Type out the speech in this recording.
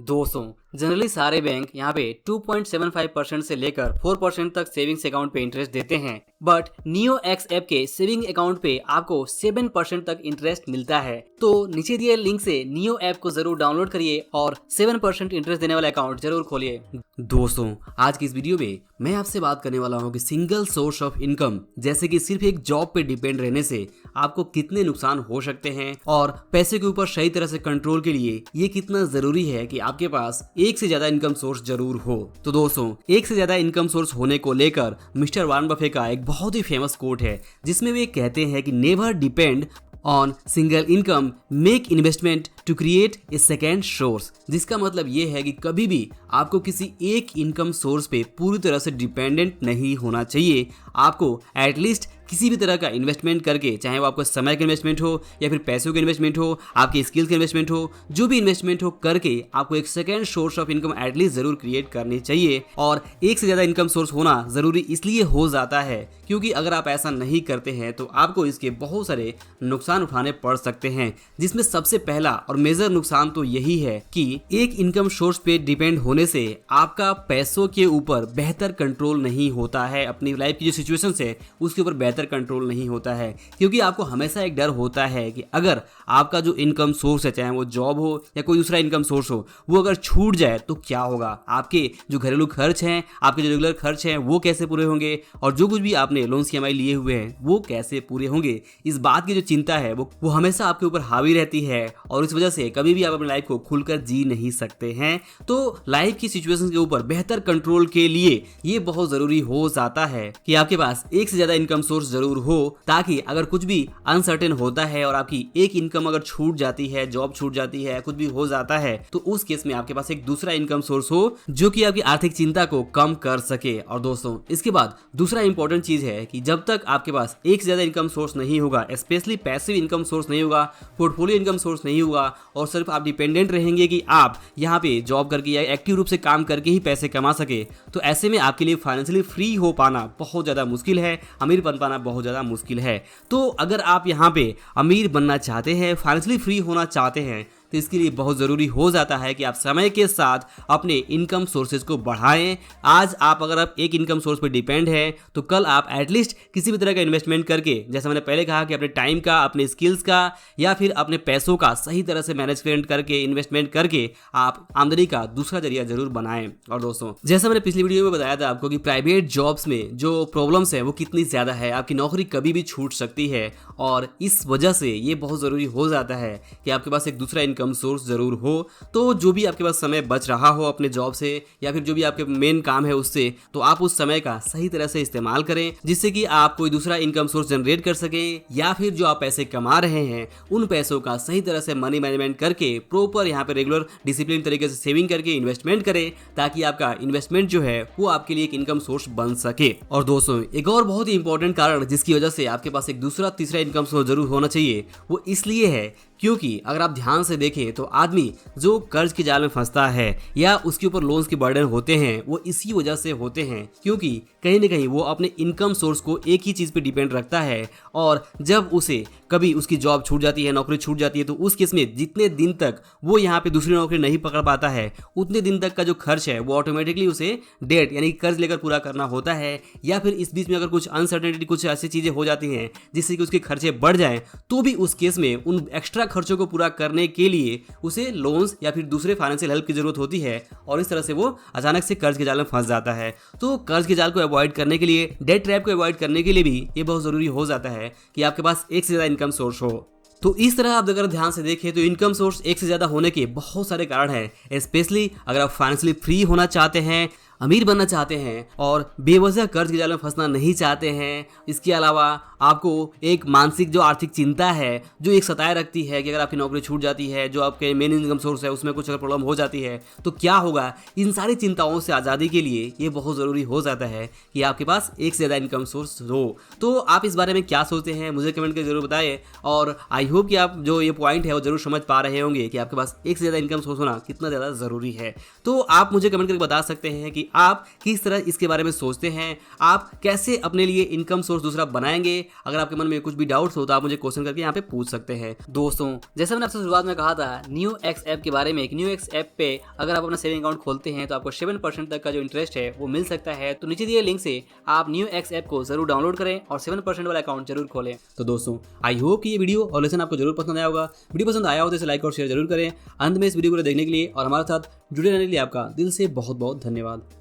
200 generally सारे bank यहाँ पे 2.75% से लेकर 4% तक सेविंग्स अकाउंट पे इंटरेस्ट देते हैं, बट नियो एक्स ऐप के सेविंग अकाउंट पे आपको 7% तक इंटरेस्ट मिलता है। तो नीचे दिए लिंक से नियो ऐप को जरूर डाउनलोड करिए और 7% इंटरेस्ट देने वाला अकाउंट जरूर खोलिए। दोस्तों, आज की इस वीडियो में मैं आपसे बात करने वाला हूँ कि सिंगल सोर्स ऑफ इनकम जैसे कि सिर्फ एक जॉब पे डिपेंड रहने से आपको कितने नुकसान हो सकते हैं और पैसे के ऊपर सही तरह से कंट्रोल के लिए ये कितना जरूरी है कि आपके पास एक से ज्यादा इनकम सोर्स जरूर हो। तो दोस्तों, एक से ज्यादा इनकम सोर्स होने को लेकर मिस्टर वॉरेन बफेट का एक बहुत ही फेमस कोट है जिसमें वे कहते हैं कि never depend on single income, make investment to create a second source. जिसका मतलब ये है कि कभी भी आपको किसी एक इनकम सोर्स पे पूरी तरह से डिपेंडेंट नहीं होना चाहिए। आपको एटलीस्ट किसी भी तरह का इन्वेस्टमेंट करके, चाहे वो आपको समय का इन्वेस्टमेंट हो या फिर पैसों का इन्वेस्टमेंट हो, आपके स्किल्स का इन्वेस्टमेंट हो, जो भी इन्वेस्टमेंट हो करके आपको एक second source of income at least जरूर क्रिएट करनी चाहिए। और एक से ज्यादा इनकम सोर्स होना जरूरी इसलिए हो जाता है क्योंकि अगर आप ऐसा नहीं करते हैं तो आपको इसके बहुत सारे नुकसान उठाने पड़ सकते हैं, जिसमें सबसे पहला और मेजर नुकसान तो यही है कि एक इनकम सोर्स पे डिपेंड होने से आपका पैसों के ऊपर बेहतर कंट्रोल नहीं होता है। अपनी लाइफ की जो सिचुएशंस है उसके ऊपर बेहतर कंट्रोल नहीं होता है, क्योंकि आपको हमेशा एक डर होता है कि अगर आपका जो इनकम सोर्स है, चाहे वो जॉब हो या कोई दूसरा इनकम सोर्स हो, वो अगर छूट जाए तो क्या होगा। आपके जो घरेलू खर्च हैं, आपके जो रेगुलर खर्च हैं, वो कैसे पूरे होंगे, और जो कुछ भी आपने लोन्स की EMI लिए हुए हैं वो कैसे पूरे होंगे। इस बात की जो चिंता है वो हमेशा आपके ऊपर हावी रहती है और इस वजह से कभी भी आप अपनी लाइफ को खुलकर जी नहीं सकते हैं। तो लाइफ की सिचुएशंस के ऊपर बेहतर कंट्रोल के लिए ये बहुत जरूरी हो जाता है कि आपके पास एक से ज्यादा इनकम सोर्स जरूर हो, ताकि अगर कुछ भी अनसर्टेन होता है और आपकी एक इनकम अगर छूट जाती है, जॉब छूट जाती है, कुछ भी हो जाता है, तो उस केस में आपके पास एक दूसरा इनकम सोर्स हो जो कि आपकी आर्थिक चिंता को कम कर सके। और दोस्तों, इसके बाद दूसरा इंपॉर्टेंट चीज है कि जब तक आपके पास एक से ज्यादा इनकम सोर्स नहीं होगा, स्पेशली पैसिव इनकम सोर्स नहीं होगा, पोर्टफोलियो इनकम सोर्स नहीं होगा और सिर्फ आप डिपेंडेंट रहेंगे कि आप यहाँ पे जॉब करके या एक्टिव रूप से काम करके ही पैसे कमा सके, तो ऐसे में आपके लिए फाइनेंशियली फ्री हो पाना बहुत ज्यादा मुश्किल है, अमीर बन पाना बहुत ज्यादा मुश्किल है। तो अगर आप यहाँ पे अमीर बनना चाहते हैं, फाइनेंशियली फ्री होना चाहते हैं, तो इसके लिए बहुत ज़रूरी हो जाता है कि आप समय के साथ अपने इनकम सोर्सेज को बढ़ाएं। आज अगर आप एक इनकम सोर्स पर डिपेंड हैं तो कल आप एटलीस्ट किसी भी तरह का इन्वेस्टमेंट करके, जैसे मैंने पहले कहा कि अपने टाइम का, अपने स्किल्स का या फिर अपने पैसों का सही तरह से मैनेजमेंट करके, इन्वेस्टमेंट करके आप आमदनी का दूसरा जरिया जरूर बनाएं। और दोस्तों, जैसा मैंने पिछली वीडियो में बताया था आपको कि प्राइवेट जॉब्स में जो प्रॉब्लम्स है वो कितनी ज़्यादा है, आपकी नौकरी कभी भी छूट सकती है और इस वजह से ये बहुत ज़रूरी हो जाता है कि आपके पास एक दूसरा इनकम सोर्स जरूर हो। तो जो भी आपके पास समय बच रहा हो अपने जॉब से या फिर जो भी आपके मेन काम है उससे, तो आप उस समय का सही तरह से इस्तेमाल करें जिससे कि आप कोई दूसरा इनकम सोर्स जनरेट कर सकें, या फिर जो आप पैसे कमा रहे हैं उन पैसों का सही तरह से मनी मैनेजमेंट करके प्रॉपर यहाँ पे रेगुलर डिसिप्लिन तरीके से सेविंग करके इन्वेस्टमेंट करें, ताकि आपका इन्वेस्टमेंट जो है वो आपके लिए एक इनकम सोर्स बन सके। और दोस्तों, एक और बहुत ही इंपॉर्टेंट कारण जिसकी वजह से आपके पास एक दूसरा तीसरा इनकम सोर्स जरूर होना चाहिए, वो इसलिए है क्योंकि अगर आप ध्यान से देखें तो आदमी जो कर्ज के जाल में फंसता है या उसके ऊपर लोन्स के बर्डन होते हैं वो इसी वजह से होते हैं क्योंकि कहीं ना कहीं वो अपने इनकम सोर्स को एक ही चीज़ पे डिपेंड रखता है, और जब उसे कभी उसकी जॉब छूट जाती है, नौकरी छूट जाती है, तो उस केस में जितने दिन तक वो यहाँ पे दूसरी नौकरी नहीं पकड़ पाता है उतने दिन तक का जो खर्च है वो ऑटोमेटिकली उसे डेट यानी कर्ज लेकर पूरा करना होता है। या फिर इस बीच में अगर कुछ अनसर्टेनिटी, कुछ ऐसी चीज़ें हो जाती हैं जिससे कि उसके खर्चे बढ़ जाएं, तो भी उस केस में उन एक्स्ट्रा खर्चों को पूरा करने के लिए उसे लोन्स या फिर दूसरे फाइनेंशियल हेल्प की जरूरत होती है और इस तरह से वो अचानक से कर्ज के जाल में फंस जाता है। तो कर्ज के जाल को अवॉइड करने के लिए, डेट ट्रैप को अवॉइड करने के लिए भी ये बहुत जरूरी हो जाता है कि आपके पास एक से ज्यादा इनकम सोर्स हो। तो इस तरह आप अगर ध्यान से देखें तो इनकम सोर्स एक से ज्यादा होने के बहुत सारे कारण हैं, स्पेशली अगर आप फाइनेंशियली फ्री होना चाहते हैं, अमीर बनना चाहते हैं और बेवजह कर्ज के जाल में फंसना नहीं चाहते हैं। इसके अलावा आपको एक मानसिक जो आर्थिक चिंता है जो एक सताए रखती है कि अगर आपकी नौकरी छूट जाती है, जो आपके मेन इनकम सोर्स है उसमें कुछ अगर प्रॉब्लम हो जाती है तो क्या होगा। इन सारी चिंताओं से आज़ादी के लिए ये बहुत ज़रूरी हो जाता है कि आपके पास एक से ज़्यादा इनकम सोर्स हो। तो आप इस बारे में क्या सोचते हैं मुझे कमेंट करके जरूर बताएं, और आई होप कि आप जो ये पॉइंट है वो जरूर समझ पा रहे होंगे कि आपके पास एक से ज़्यादा इनकम सोर्स होना कितना ज़्यादा ज़रूरी है। तो आप मुझे कमेंट करके बता सकते हैं कि कि आप किस तरह इसके बारे में सोचते हैं, आप कैसे अपने लिए इनकम सोर्स दूसरा बनाएंगे। अगर आपके मन में कुछ भी डाउट्स हो तो आप मुझे क्वेश्चन करके यहाँ पे पूछ सकते हैं। दोस्तों, जैसे मैंने आपसे शुरुआत में कहा था न्यू एक्स ऐप के बारे में, न्यू एक्स ऐप पे अगर आप अपना सेविंग अकाउंट खोलते हैं तो आपको 7% तक का जो इंटरेस्ट है वो मिल सकता है। तो नीचे दिए लिंक से आप न्यू एक्स ऐप को जरूर डाउनलोड करें और 7% वाला अकाउंट जरूर खोलें। तो दोस्तों, आई होप कि ये वीडियो और लेसन आपको जरूर पसंद आया होगा। वीडियो पसंद आया हो तो इसे लाइक और शेयर जरूर करें। अंत में इस वीडियो को देखने के लिए और हमारे साथ जुड़े रहने के लिए आपका दिल से बहुत बहुत धन्यवाद।